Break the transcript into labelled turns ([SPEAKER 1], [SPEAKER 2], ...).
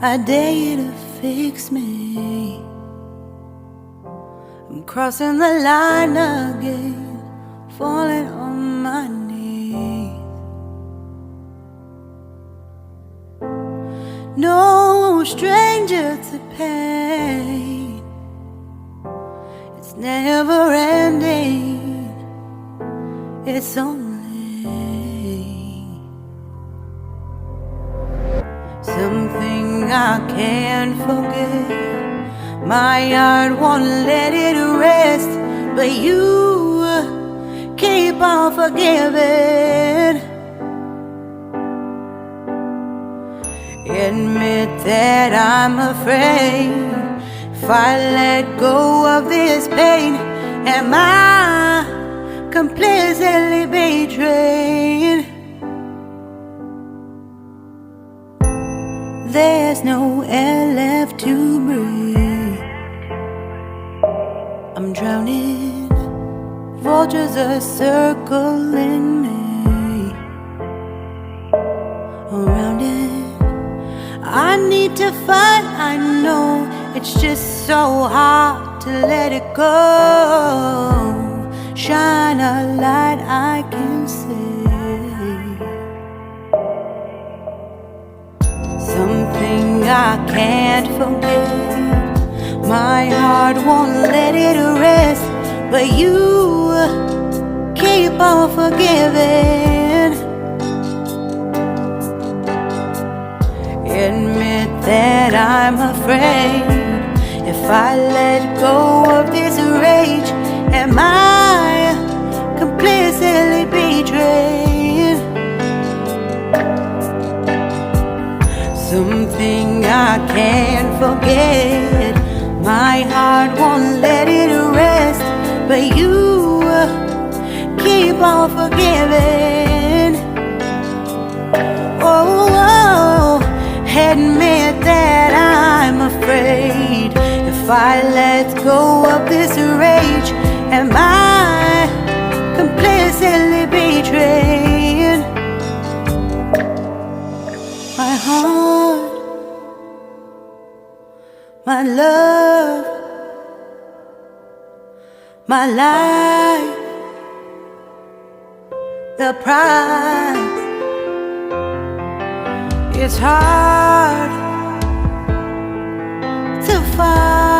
[SPEAKER 1] I dare you to fix me. I'm crossing the line again, falling on my knees. No stranger to pain, it's never ending, it's only something I can't forget. My heart won't let it rest, but you keep on forgiving. Admit that I'm afraid. If I let go of this pain, am I completely betrayed? There's no air left to breathe. I'm drowning. Vultures are circling me around it. I need to fight, I know. It's just so hard to let it go. Shine a light I can see. Something I can't forget. My heart won't let it rest, but you keep on forgiving. Admit that I'm afraid. If I let go of this rage, am I completely betrayed? Something I can't forget. My heart won't let it rest, but you keep on forgiving. Oh, admit that I'm afraid. If I let go of this rage, am I completely betrayed? My heart, my love, my life, the price. It's hard to find.